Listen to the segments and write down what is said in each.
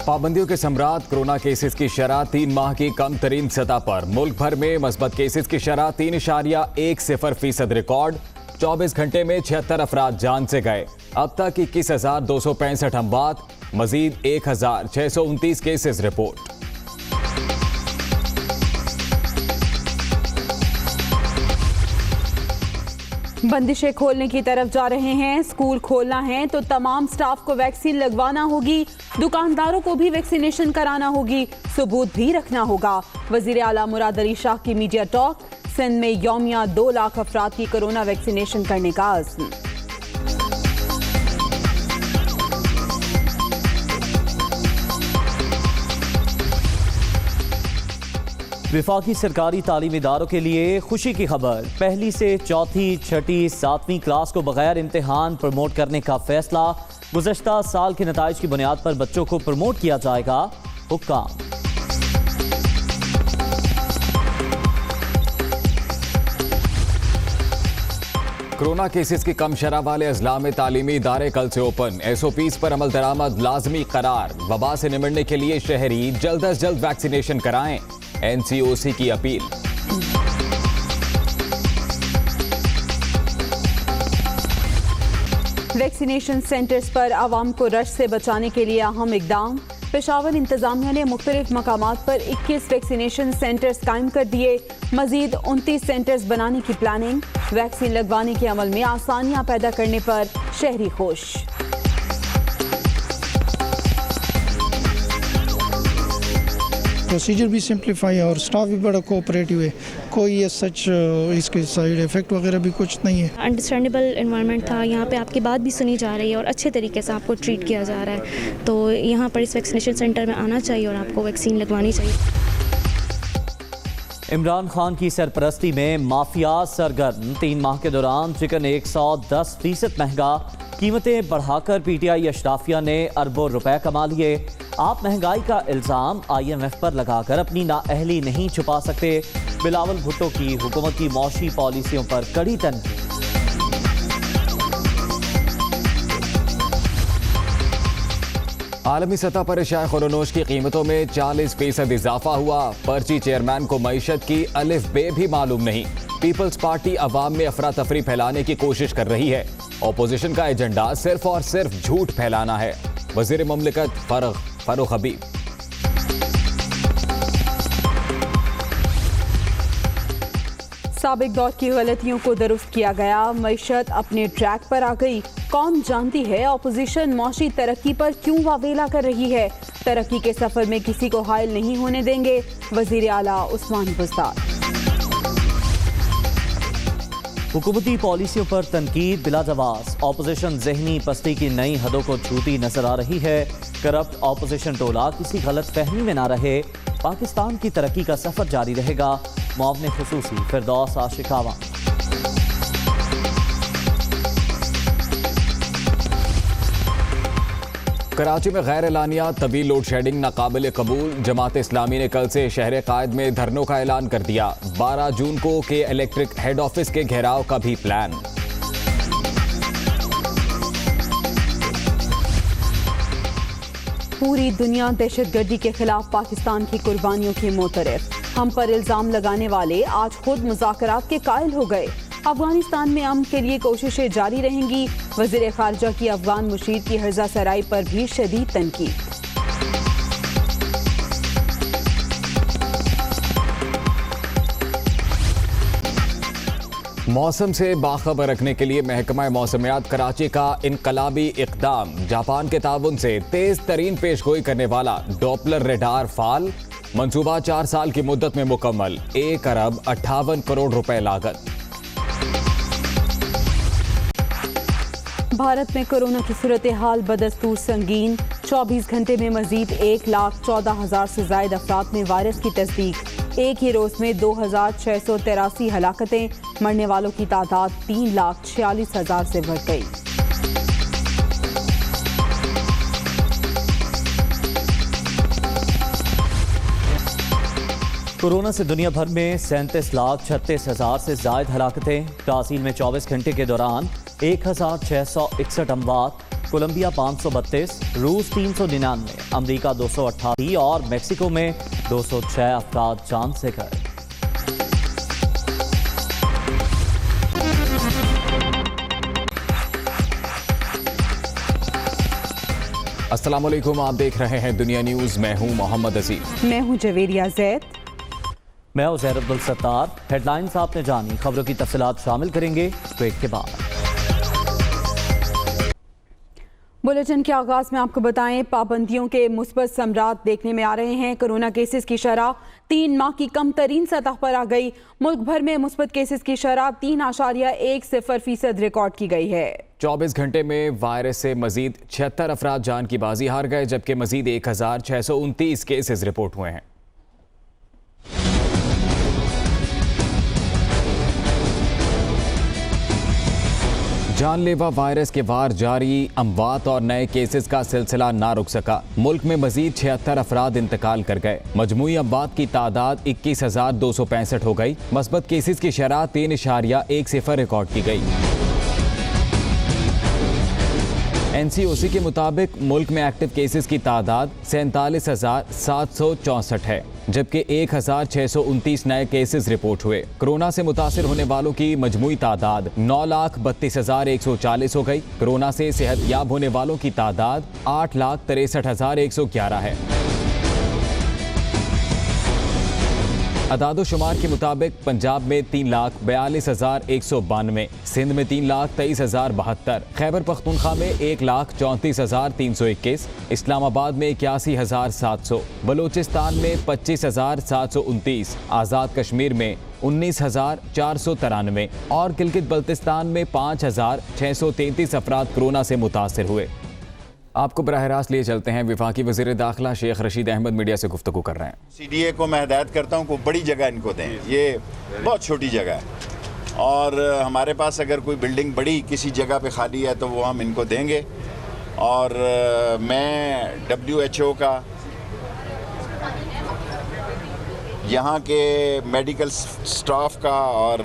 पाबंदियों के सम्राट कोरोना केसेस की शरह 3 माह की कम तरीन सतह पर। मुल्क भर में मस्बत केसेस की शरह 3.10% रिकॉर्ड। 24 घंटे में 76 अफराद जान से गए। अब तक 21,265 अमवात, मजीद 1,629 केसेस रिपोर्ट। बंदिशें खोलने की तरफ जा रहे हैं। स्कूल खोलना है तो तमाम स्टाफ को वैक्सीन लगवाना होगी। दुकानदारों को भी वैक्सीनेशन कराना होगी। सबूत भी रखना होगा। वजीर आला मुराद अली शाह की मीडिया टॉक। सिंध में यौमिया 2 लाख अफराद की कोरोना वैक्सीनेशन करने का अज़्म। विफाकी सरकारी तालीमी इदारों के लिए खुशी की खबर। पहली से चौथी, छठी, 7वीं क्लास को बगैर इम्तिहान प्रमोट करने का फैसला। गुज़श्ता साल के नताइज की बुनियाद पर बच्चों को प्रमोट किया जाएगा। हुक्काम। कोरोना केसेस की कम शरह वाले अजला में तालीमी इदारे कल से ओपन। SOPs पर अमल दरामद लाजमी करार। वबा से निमटने के लिए शहरी जल्द अज जल्द वैक्सीनेशन कराएं। NCOC की अपील। वैक्सीनेशन सेंटर्स पर आवाम को रश से बचाने के लिए अहम इकदाम। पेशावर इंतजामिया ने मुख्तलिफ मकामात पर 21 वैक्सीनेशन सेंटर्स कायम कर दिए। मजीद 29 सेंटर्स बनाने की प्लानिंग। वैक्सीन लगवाने के अमल में आसानियां पैदा करने पर शहरी खुश। प्रोसीजर भी सिंप्लीफाई है और स्टाफ भी बड़ा कोऑपरेटिव है। कोई ये सच इसके साइड इफ़ेक्ट वगैरह भी कुछ नहीं है। अंडरस्टैंडेबल एनवायरनमेंट था। यहाँ पे आपकी बात भी सुनी जा रही है और अच्छे तरीके से आपको ट्रीट किया जा रहा है। तो यहाँ पर इस वैक्सीनेशन सेंटर में आना चाहिए और आपको वैक्सीन लगवानी चाहिए। इमरान खान की सरपरस्ती में माफिया सरगर्म। 3 माह के दौरान चिकन 110% महंगा। कीमतें बढ़ाकर PTI अशराफिया ने अरबों रुपए कमा लिए। आप महंगाई का इल्ज़ाम IMF पर लगाकर अपनी नाअहली नहीं छुपा सकते। बिलावल भुट्टो की हुकूमत की मौशी पॉलिसियों पर कड़ी तनकीद। आलमी सतह पर शाय खुरनोश की कीमतों में 40% इजाफा हुआ। पर्ची चेयरमैन को मईशत की अलिफ बे भी मालूम नहीं। पीपल्स पार्टी अवाम में अफरा तफरी फैलाने की कोशिश कर रही है। ऑपोजिशन का एजेंडा सिर्फ और सिर्फ झूठ फैलाना है। वज़ीर मुमलिकत फारूक हबीब। साबिक दौर की गलतियों को दुरुस्त किया गया। मईशत अपने ट्रैक पर आ गई। कौम जानती है ऑपोजिशन मौशी तरक्की पर क्यों वावेला कर रही है। तरक्की के सफर में किसी को हायल नहीं होने देंगे। वज़ीर आला उस्मान बुज़दार। हुकूमती पॉलिसियों पर तनकीद बिला जवाब। ऑपोजिशन ज़हनी पस्ती की नई हदों को छूती नजर आ रही है। करप्ट ऑपोजिशन टोला किसी गलत फहमी में ना रहे। पाकिस्तान की तरक्की का सफर जारी रहेगा। मुआवने खुसूसी फिरदौस आशिकावा। कराची में गैर एलानिया तवील लोड शेडिंग नाकाबिल कबूल। जमात इस्लामी ने कल से शहर कायद में धरनों का ऐलान कर दिया। 12 जून को के इलेक्ट्रिक हेड ऑफिस के घेराव का भी प्लान। पूरी दुनिया दहशतगर्दी के खिलाफ पाकिस्तान की कुर्बानियों की मोतरफ। हम पर इल्जाम लगाने वाले आज खुद मुज़ाकरात के कायल हो गए। अफगानिस्तान में अमन के लिए कोशिशें जारी रहेंगी। वज़ीर ख़ारिजा की अफगान मुशीर की हर्जा सराई पर भी शदीद तनकीद। मौसम से बाखबर रखने के लिए महकमा मौसमियात कराची का इनकलाबी इक़दाम। जापान के ताउन से तेज तरीन पेशगोई करने वाला डॉपलर रेडार फाल। मंसूबा 4 साल की मुद्दत में मुकम्मल। 1 अरब 58 करोड़ रुपए लागत। भारत में कोरोना की सूरत हाल बदस्तूर संगीन। 24 घंटे में मजीद 1,14,000 से जायद अफराद में वायरस की तस्दीक। एक ही रोज में 2,683 हलाकतें। मरने वालों की तादाद 3,46,000 से बढ़ गई। कोरोना से दुनिया भर में 37,36,000 से जायद हलाकतें। ब्राजील में 24 घंटे के दौरान 1,661 अमवात। कोलंबिया 532, रूस 399, अमेरिका 288 और मेक्सिको में 206 अफराद जान से गए। अस्सलाम वालेकुम, आप देख रहे हैं दुनिया न्यूज़। मैं हूं मोहम्मद अजीज। मैं हूं जवेरिया जैद। मैं हूं ज़हर अब्दुल सत्तार। हेडलाइंस आपने जानी, खबरों की तफसीलात शामिल करेंगे ब्रेक के बाद। बुलेटिन के आगाज में आपको बताएं, पाबंदियों के मुस्बत समरात देखने में आ रहे हैं। कोरोना केसेस की शरह 3 माह की कम तरीन सतह पर आ गई। मुल्क भर में मुस्बत केसेस की शरह 3.10% रिकॉर्ड की गई है। 24 घंटे में वायरस से मजीद 76 अफराद जान की बाजी हार गए, जबकि मजीद 1629 केसेस रिपोर्ट हुए हैं। जानलेवा वायरस के वार जारी, अमवात और नए केसेस का सिलसिला ना रुक सका। मुल्क में मजीद 76 अफराद इंतकाल कर गए। मजमूई अमवात की तादाद 21,265 हो गई। मस्बत केसेस की शरह 3.10 रिकॉर्ड की गई। NCOC के मुताबिक मुल्क में एक्टिव केसेस की तादाद 47,764 है, जबकि 1,629 नए केसेस रिपोर्ट हुए। कोरोना से मुतासिर होने वालों की मजमूई तादाद 9,32,140 हो गई। कोरोना से सेहतयाब होने वालों की तादाद 8,63,111 है। अदाद-ओ-शुमार के मुताबिक पंजाब में 3,42,192, सिंध में 3,23,072, खैबर पख्तूनख्वा में 1,34,321, इस्लामाबाद में 81,700, बलूचिस्तान में 25,729, आज़ाद कश्मीर में 19,493 और गिलगित बल्तिस्तान में 5,633 अफराद कोरोना से मुतासिर हुए। आपको बराह रास्त लिए चलते हैं। वफाकी वज़ीर दाखिला शेख रशीद अहमद मीडिया से गुफ्तगू कर रहे हैं। CDA को मैं हिदायत करता हूँ को बड़ी जगह इनको दें, ये बहुत छोटी जगह है और हमारे पास अगर कोई बिल्डिंग बड़ी किसी जगह पे खाली है तो वो हम इनको देंगे। और मैं WHO का, यहाँ के मेडिकल स्टाफ का और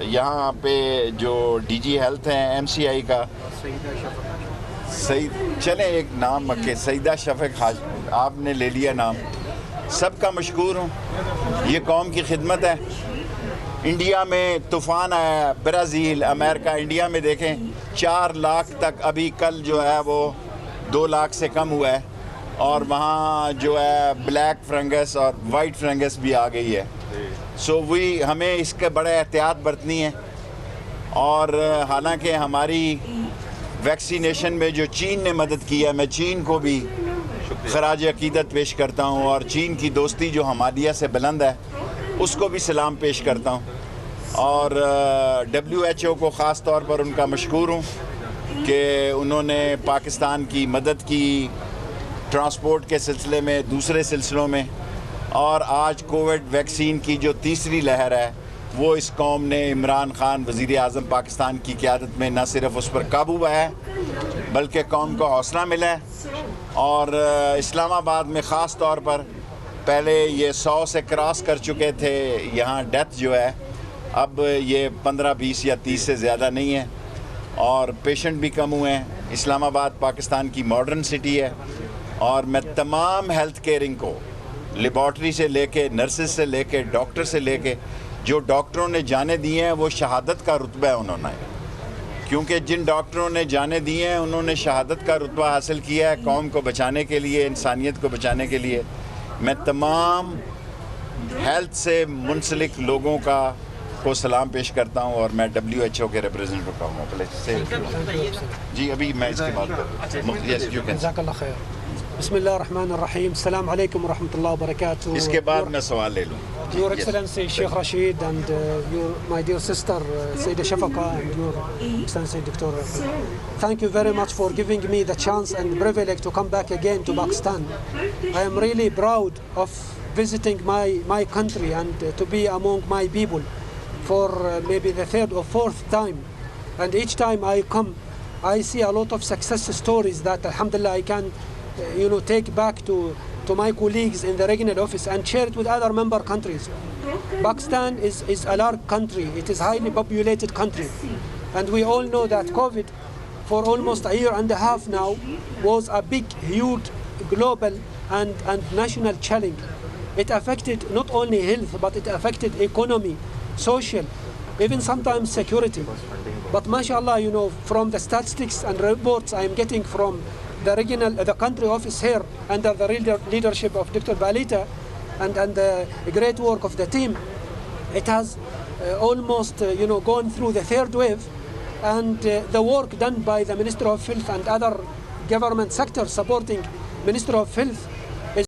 यहाँ पे जो DG हेल्थ हैं MCI का, सही चले एक नाम मक्के सईदा शफ़क़ हाज, आपने ले लिया नाम, सबका मशकूर हूँ। ये कौम की खिदमत है। इंडिया में तूफ़ान आया, ब्राज़ील, अमेरिका, इंडिया में देखें 4 लाख तक, अभी कल जो है वो 2 लाख से कम हुआ है और वहाँ जो है ब्लैक फंगस और वाइट फंगस भी आ गई है। सो वही हमें इसके बड़े एहतियात बरतनी है। और हालांकि हमारी वैक्सीनेशन में जो चीन ने मदद की है, मैं चीन को भी खराज अकीदत पेश करता हूँ और चीन की दोस्ती जो हमादिया से बुलंद है उसको भी सलाम पेश करता हूँ। और WHO को ख़ास तौर पर उनका मशकूर हूँ कि उन्होंने पाकिस्तान की मदद की ट्रांसपोर्ट के सिलसिले में, दूसरे सिलसिलों में। और आज कोविड वैक्सीन की जो तीसरी लहर है वो इस कौम ने इमरान खान वज़ीर आज़म पाकिस्तान की क़यादत में न सिर्फ उस पर काबू पाया है बल्कि कौम को हौसला मिला है। और इस्लामाबाद में ख़ास तौर पर पहले ये 100 से क्रॉस कर चुके थे यहाँ डेथ जो है, अब ये 15, 20 या 30 से ज़्यादा नहीं है और पेशेंट भी कम हुए हैं। इस्लामाबाद पाकिस्तान की मॉडर्न सिटी है और मैं तमाम हेल्थ केयरिंग को, लेबॉर्ट्री से लेके, नर्सेज से लेके, डॉक्टर से लेके, जो डॉक्टरों ने जाने दिए हैं वो शहादत का रुतबा है उन्होंने, क्योंकि जिन डॉक्टरों ने जाने दिए हैं उन्होंने शहादत का रुतबा हासिल किया है कौम को बचाने के लिए, इंसानियत को बचाने के लिए। मैं तमाम हेल्थ से मुंसलिक लोगों का को सलाम पेश करता हूँ और मैं WHO के रिप्रेजेंटेटिव का हूँ। जी अभी मैं इसके बाद बिस्मिल्लाहिर्रहमानिर्रहीम, अस्सलाम वालेकुम रहमतुल्लाहि व बरकातुहू। इसके बाद मैं सवाल ले लूँ। Your Excellency Sheikh Rashid and my dear sister Sayyida Shafaqa and your Excellency Dr. Thank you very much for giving me the chance and privilege to come back again to Pakistan. I am really proud of visiting my country and to be among my people for maybe the 3rd or 4th time. And each time I come, I see a lot of success stories that alhamdulillah I can take back to my colleagues in the regional office and share it with other member countries. Pakistan is a large country, it is a highly populated country, and we all know that COVID for almost a year and a half now was a big, huge global and national challenge. It affected not only health, but it affected economy, social, even sometimes security. But mashallah, you know, from the statistics and reports I am getting from the country office here under the leadership of Dr. Balita and the great work of the team, it has almost, gone through the third wave, and the work done by the Ministry of Health and other government sectors supporting Ministry of Health